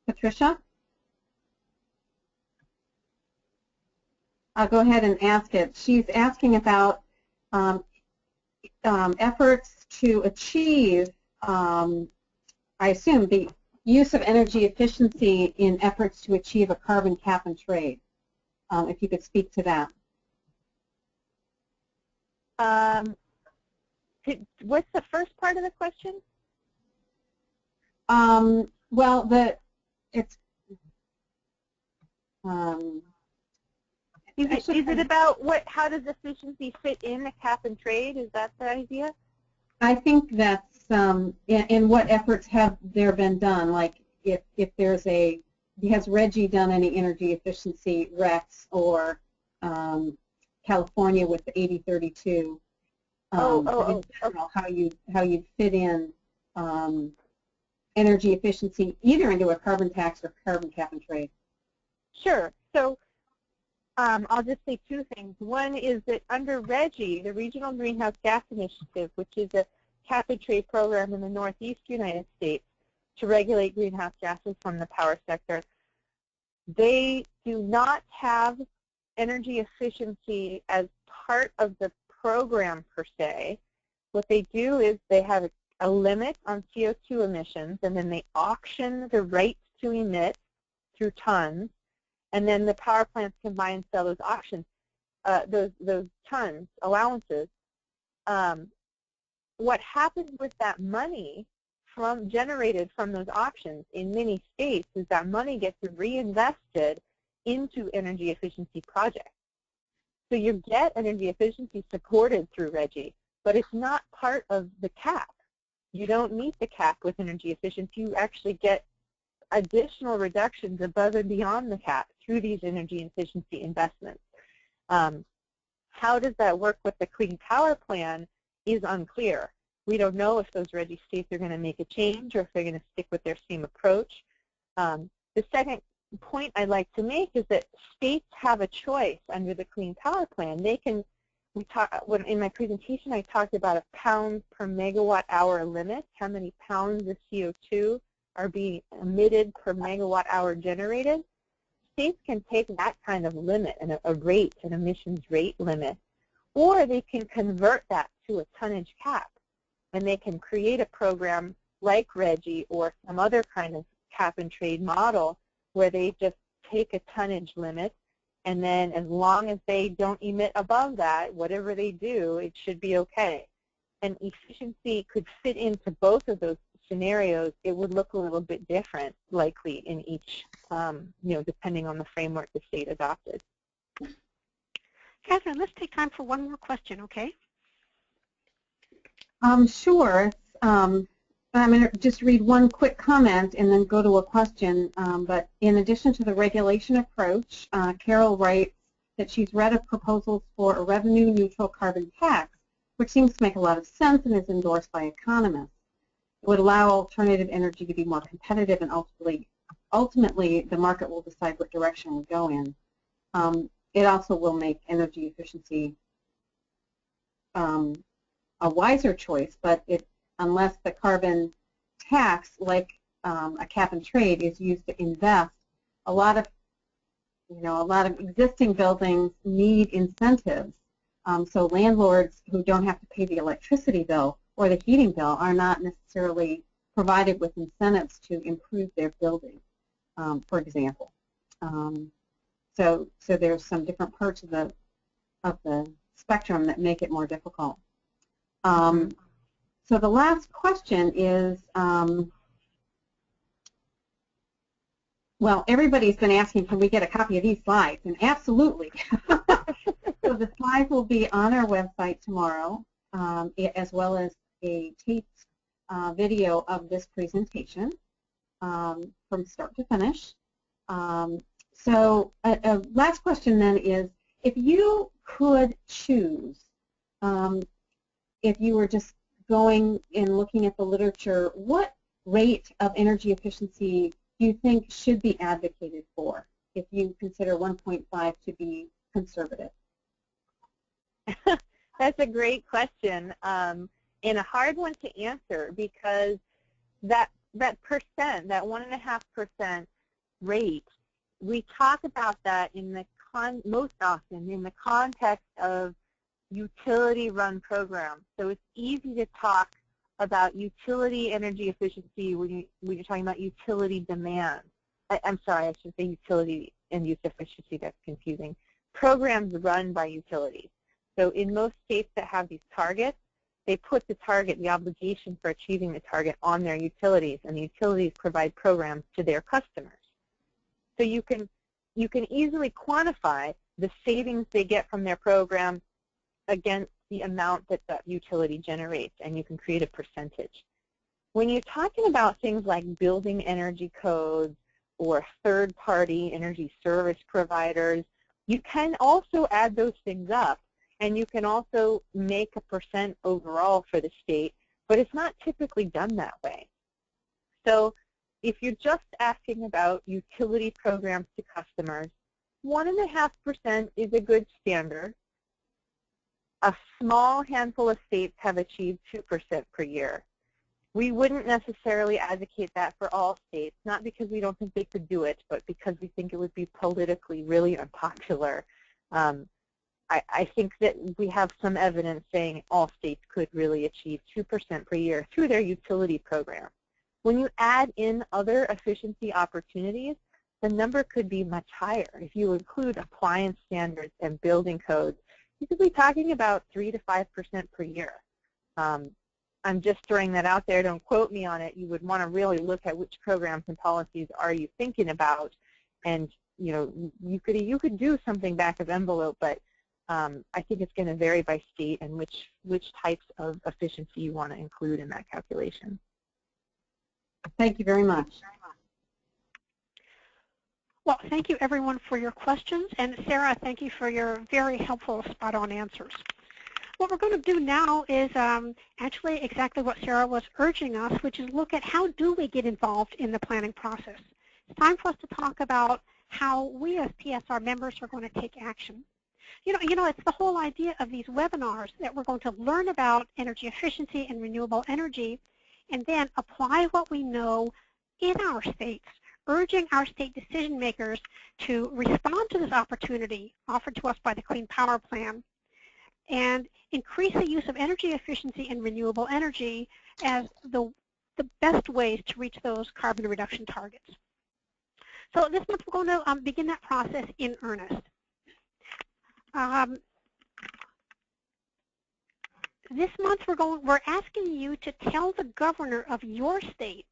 Patricia? I'll go ahead and ask it. She's asking about efforts to achieve, I assume, the use of energy efficiency in efforts to achieve a carbon cap and trade. If you could speak to that. What's the first part of the question? Well, it's is it about how does efficiency fit in a cap and trade? Is that the idea? I think that's in what efforts have there been done, like if there's has RGGI done any energy efficiency recs, or California with the 80-32, how you fit in energy efficiency either into a carbon tax or carbon cap and trade. Sure. So I'll just say two things. One is that under RGGI, the Regional Greenhouse Gas Initiative, which is a cap and trade program in the Northeast United States to regulate greenhouse gases from the power sector, they do not have energy efficiency as part of the program per se. What they do is they have a limit on CO2 emissions, and then they auction the rights to emit through tons, and then the power plants can buy and sell those auctions, those tons, allowances. What happens with that money generated from those auctions in many states is that money gets reinvested into energy efficiency projects. So you get energy efficiency supported through RGGI, but it's not part of the cap. You don't meet the cap with energy efficiency. You actually get additional reductions above and beyond the cap through these energy efficiency investments. How does that work with the Clean Power Plan is unclear. We don't know if those RGGI states are going to make a change or if they're going to stick with their same approach. The second point I'd like to make is that states have a choice under the Clean Power Plan. They can, in my presentation I talked about a pounds per megawatt hour limit, how many pounds of CO2 are being emitted per megawatt hour generated. States can take that kind of limit and a rate, an emissions rate limit, or they can convert that to a tonnage cap, and they can create a program like RGGI or some other kind of cap and trade model where they just take a tonnage limit, and then as long as they don't emit above that, whatever they do, it should be okay. And efficiency could fit into both of those scenarios. It would look a little bit different, likely, in each, depending on the framework the state adopted. Catherine, let's take time for one more question, okay? Sure. I'm going to just read one quick comment and then go to a question. But in addition to the regulation approach, Carol writes that she's read of proposals for a revenue-neutral carbon tax, which seems to make a lot of sense and is endorsed by economists. It would allow alternative energy to be more competitive, and ultimately the market will decide what direction we go in. It also will make energy efficiency a wiser choice, but unless the carbon tax, like a cap and trade, is used to invest, a lot of existing buildings need incentives. So landlords who don't have to pay the electricity bill or the heating bill are not necessarily provided with incentives to improve their building, for example. So there's some different parts of the spectrum that make it more difficult. So the last question is, well, everybody's been asking, can we get a copy of these slides? And absolutely. So the slides will be on our website tomorrow, as well as a taped video of this presentation from start to finish. So last question then is, if you could choose, if you were just going and looking at the literature, what rate of energy efficiency do you think should be advocated for if you consider 1.5 to be conservative? That's a great question, and a hard one to answer, because that percent, that 1.5% rate, we talk about that in the most often in the context of utility-run programs. So it's easy to talk about utility energy efficiency when you're talking about utility demand. I'm sorry, I should say utility and use efficiency. That's confusing. Programs run by utilities. So in most states that have these targets, they put the target, the obligation for achieving the target, on their utilities, and the utilities provide programs to their customers. So you can easily quantify the savings they get from their program against the amount that that utility generates, and you can create a percentage. When you're talking about things like building energy codes or third-party energy service providers, you can also add those things up, and you can also make a percent overall for the state, but it's not typically done that way. So if you're just asking about utility programs to customers, 1.5% is a good standard. A small handful of states have achieved 2% per year. We wouldn't necessarily advocate that for all states, not because we don't think they could do it, but because we think it would be politically really unpopular. I think that we have some evidence saying all states could really achieve 2% per year through their utility program. When you add in other efficiency opportunities, the number could be much higher. If you include appliance standards and building codes, you could be talking about 3 to 5% per year. I'm just throwing that out there. Don't quote me on it. You would want to really look at which programs and policies are you thinking about, and you could do something back of envelope, but I think it's going to vary by state and which types of efficiency you want to include in that calculation. Thank you very much. Well, thank you everyone for your questions, and Sarah, thank you for your very helpful spot-on answers. What we're going to do now is actually exactly what Sarah was urging us, which is look at how do we get involved in the planning process. It's time for us to talk about how we as PSR members are going to take action. It's the whole idea of these webinars that we're going to learn about energy efficiency and renewable energy, and then apply what we know in our states, urging our state decision makers to respond to this opportunity offered to us by the Clean Power Plan and increase the use of energy efficiency and renewable energy as the best ways to reach those carbon reduction targets. So this month we're going to begin that process in earnest. This month we're asking you to tell the governor of your state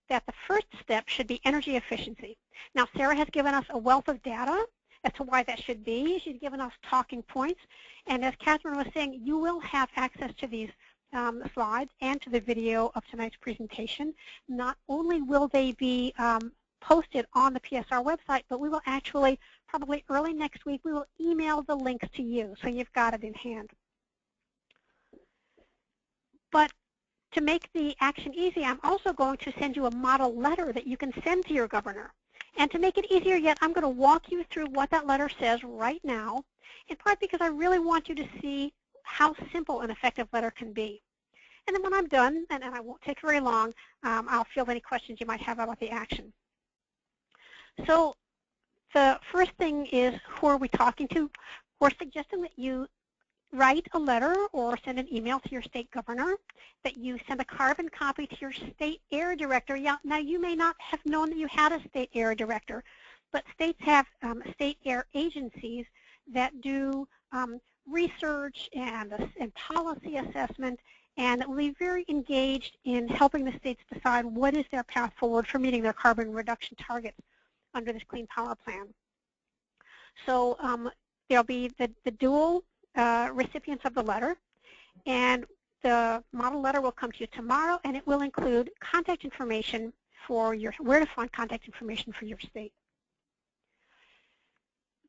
that the first step should be energy efficiency. Now, Sarah has given us a wealth of data as to why that should be. She's given us talking points. And as Catherine was saying, you will have access to these slides and to the video of tonight's presentation. Not only will they be posted on the PSR website, but we will actually, probably early next week, we will email the links to you, so you've got it in hand. But to make the action easy, I'm also going to send you a model letter that you can send to your governor. And to make it easier yet, I'm going to walk you through what that letter says right now, in part because I really want you to see how simple an effective letter can be. And then when I'm done, and I won't take very long, I'll field any questions you might have about the action. So the first thing is, who are we talking to? We're suggesting that you write a letter or send an email to your state governor, that you send a carbon copy to your state air director. Yeah, now you may not have known that you had a state air director, but states have state air agencies that do research and policy assessment, and that will be very engaged in helping the states decide what is their path forward for meeting their carbon reduction targets under this Clean Power Plan. So there'll be the dual recipients of the letter, and the model letter will come to you tomorrow, and it will include contact information for where to find contact information for your state.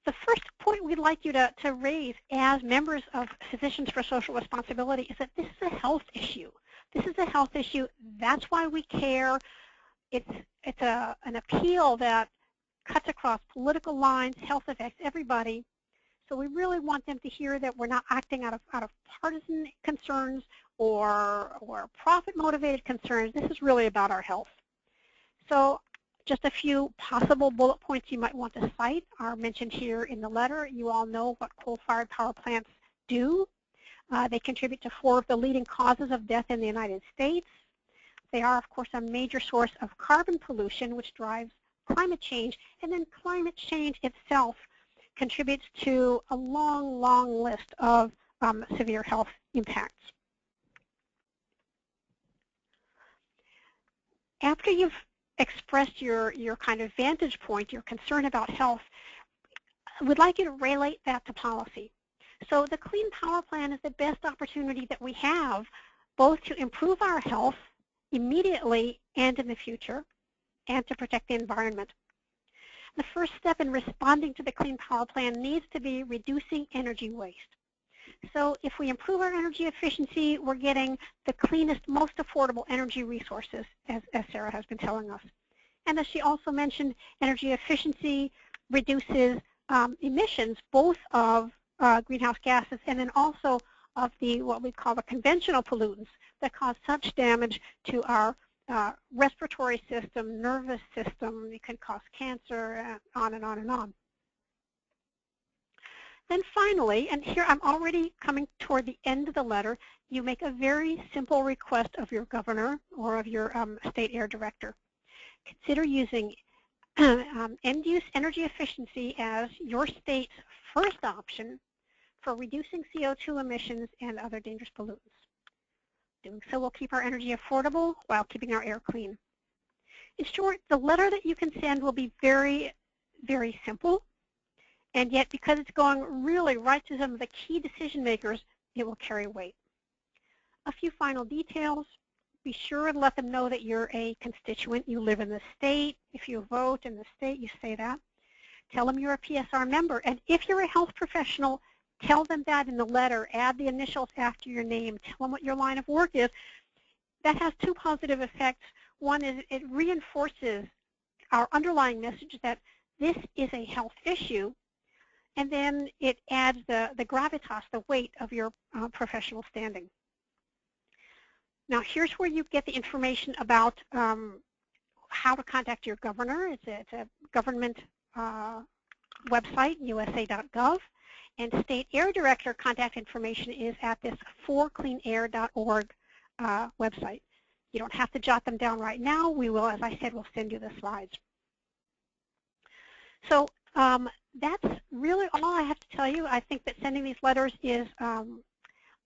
The first point we'd like you to raise as members of Physicians for Social Responsibility is that this is a health issue. This is a health issue. That's why we care. It's an appeal that cuts across political lines. Health affects everybody. So we really want them to hear that we're not acting out of partisan concerns or profit-motivated concerns. This is really about our health. So just a few possible bullet points you might want to cite are mentioned here in the letter. You all know what coal-fired power plants do. They contribute to 4 of the leading causes of death in the United States. They are, of course, a major source of carbon pollution, which drives climate change. And then climate change itself contributes to a long, long list of severe health impacts. After you've expressed your kind of vantage point, your concern about health, I would like you to relate that to policy. So the Clean Power Plan is the best opportunity that we have both to improve our health immediately and in the future, and to protect the environment. The first step in responding to the Clean Power Plan needs to be reducing energy waste. So if we improve our energy efficiency, we're getting the cleanest, most affordable energy resources, as Sara has been telling us. And as she also mentioned, energy efficiency reduces emissions, both of greenhouse gases and then also of what we call the conventional pollutants that cause such damage to our respiratory system, nervous system. It can cause cancer, on and on and on. Then finally, and here I'm already coming toward the end of the letter, you make a very simple request of your governor or of your state air director. Consider using end-use energy efficiency as your state's first option for reducing CO2 emissions and other dangerous pollutants. Doing so will keep our energy affordable while keeping our air clean. In short, the letter that you can send will be very, very simple. And yet, because it's going really right to some of the key decision makers, it will carry weight. A few final details. Be sure to let them know that you're a constituent. You live in the state. If you vote in the state, you say that. Tell them you're a PSR member. And if you're a health professional, tell them that in the letter. Add the initials after your name. Tell them what your line of work is. That has 2 positive effects. One is it reinforces our underlying message that this is a health issue. And then it adds the gravitas, the weight of your professional standing. Now, here's where you get the information about how to contact your governor. It's a government website, usa.gov. And state air director contact information is at this forcleanair.org website. You don't have to jot them down right now. We will, as I said, we'll send you the slides. So that's really all I have to tell you. I think that sending these letters is a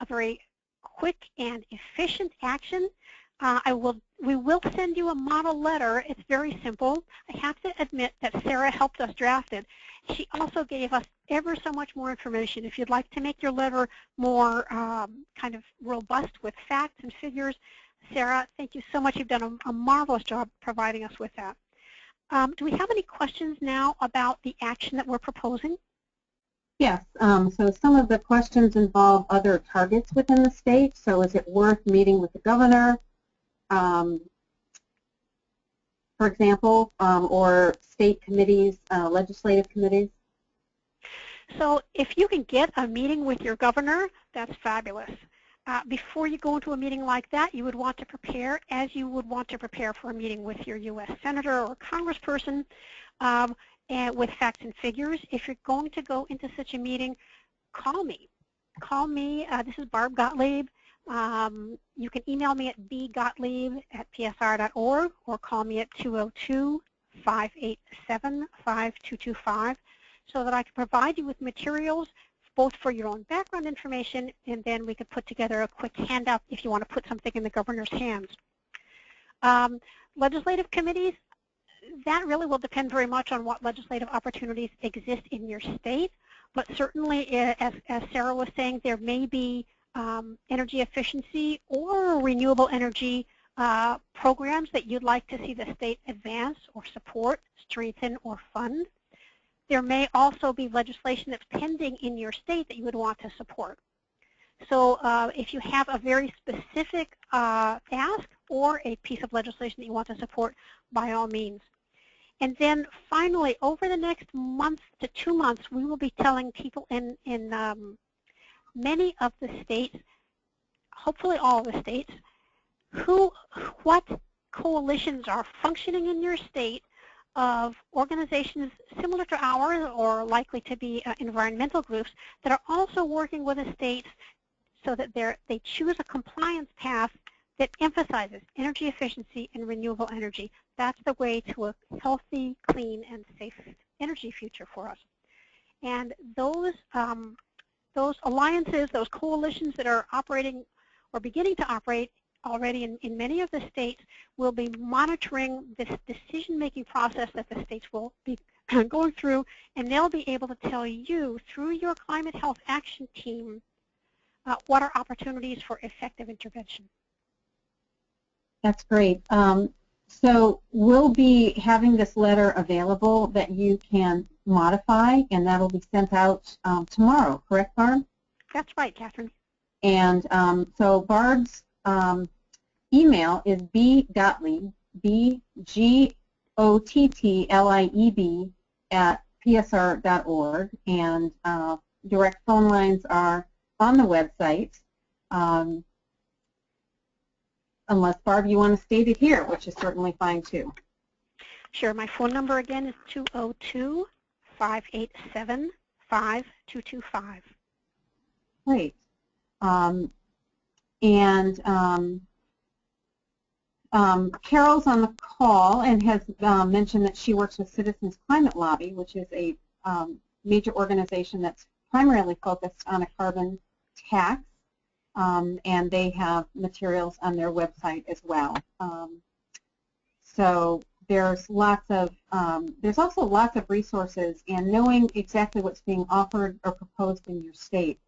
very quick and efficient action. We will send you a model letter. It's very simple. I have to admit that Sara helped us draft it. She also gave us ever so much more information. If you'd like to make your letter more kind of robust with facts and figures, Sara, thank you so much. You've done a marvelous job providing us with that. Do we have any questions now about the action that we're proposing? Yes, so some of the questions involve other targets within the state. So is it worth meeting with the governor, for example, or state committees, legislative committees? So if you can get a meeting with your governor, that's fabulous. Before you go into a meeting like that, you would want to prepare as you would want to prepare for a meeting with your U.S. senator or congressperson and with facts and figures. If you're going to go into such a meeting, call me. Call me. This is Barb Gottlieb. You can email me at bgottlieb@psr.org or call me at 202-587-5225 so that I can provide you with materials both for your own background information, and then we could put together a quick handout if you want to put something in the governor's hands. Legislative committees, that really will depend very much on what legislative opportunities exist in your state. But certainly, as Sara was saying, there may be energy efficiency or renewable energy programs that you'd like to see the state advance or support, strengthen, or fund. There may also be legislation that's pending in your state that you would want to support. So if you have a very specific ask or a piece of legislation that you want to support, by all means. And then finally, over the next month to 2 months, we will be telling people in many of the states, hopefully all of the states, what coalitions are functioning in your state of organizations similar to ours or likely to be environmental groups that are also working with the states so that they choose a compliance path that emphasizes energy efficiency and renewable energy. That's the way to a healthy, clean, and safe energy future for us. And those alliances, those coalitions that are operating or beginning to operate already in many of the states will be monitoring this decision-making process that the states will be going through, and they'll be able to tell you through your climate health action team what are opportunities for effective intervention. That's great. So we'll be having this letter available that you can modify, and that'll be sent out tomorrow, correct, Barb? That's right, Catherine. And so Barb's email is b.gottlieb, B-G-O-T-T-L-I-E-B @psr.org, and direct phone lines are on the website. Unless, Barb, you want to state it here, which is certainly fine, too. Sure. My phone number, again, is 202-587-5225. Great. Carol's on the call and has mentioned that she works with Citizens Climate Lobby, which is a major organization that's primarily focused on a carbon tax. And they have materials on their website as well. So there's there's also lots of resources, and knowing exactly what's being offered or proposed in your state.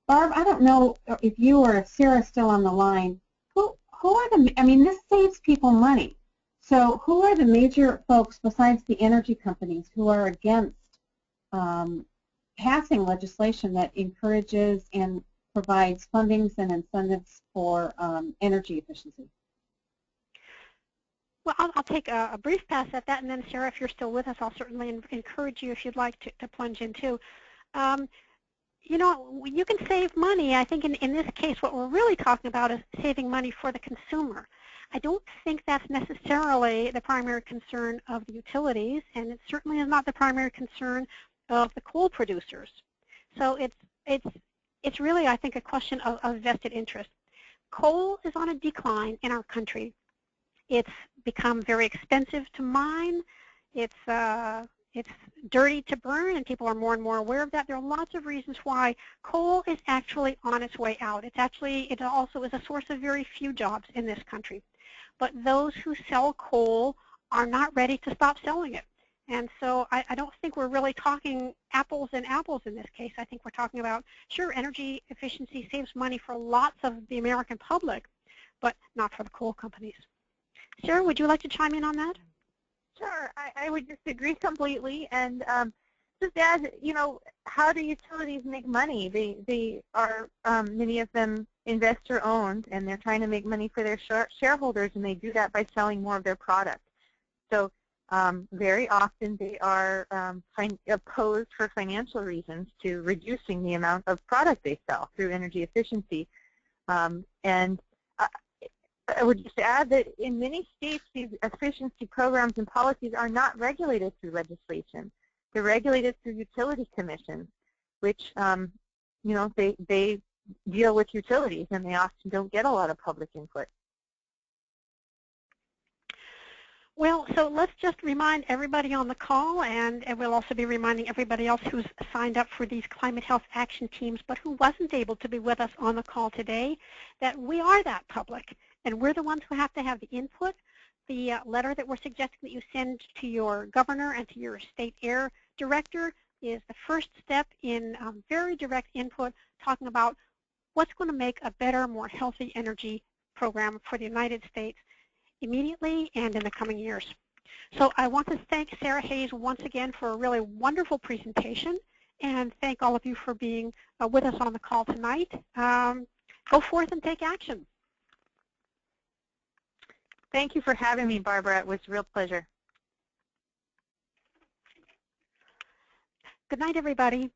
Barb, I don't know if you or Sara are still on the line. Who are I mean, this saves people money. So who are the major folks besides the energy companies who are against passing legislation that encourages and provides fundings and incentives for energy efficiency? Well, I'll take a brief pass at that, and then Sara, if you're still with us, I'll certainly encourage you, if you'd like, to plunge in too. You know, you can save money. I think in this case, what we're really talking about is saving money for the consumer. I don't think that's necessarily the primary concern of the utilities, and it certainly is not the primary concern of the coal producers. So it's really, I think, a question of vested interest. Coal is on a decline in our country. It's become very expensive to mine. It's dirty to burn, and people are more and more aware of that. There are lots of reasons why coal is actually on its way out. It also is a source of very few jobs in this country. But those who sell coal are not ready to stop selling it. And so I don't think we're really talking apples and apples in this case. I think we're talking about, sure, energy efficiency saves money for lots of the American public, but not for the coal companies. Sara, would you like to chime in on that? Sure, I would disagree completely, and just add, you know, how do utilities make money? They are, many of them investor-owned, and they're trying to make money for their shareholders, and they do that by selling more of their product. So very often they are opposed for financial reasons to reducing the amount of product they sell through energy efficiency. And I would just add that in many states, these efficiency programs and policies are not regulated through legislation. They're regulated through utility commissions, which, you know, they deal with utilities, and they often don't get a lot of public input. Well, so let's just remind everybody on the call, and we'll also be reminding everybody else who's signed up for these climate health action teams but who wasn't able to be with us on the call today, that we are that public, and we're the ones who have to have the input. The letter that we're suggesting that you send to your governor and to your state air director, is the first step in very direct input, talking about what's going to make a better, more healthy energy program for the United States immediately and in the coming years. So I want to thank Sara Hayes once again for a really wonderful presentation, and thank all of you for being with us on the call tonight. Go forth and take action. Thank you for having me, Barbara. It was a real pleasure. Good night, everybody.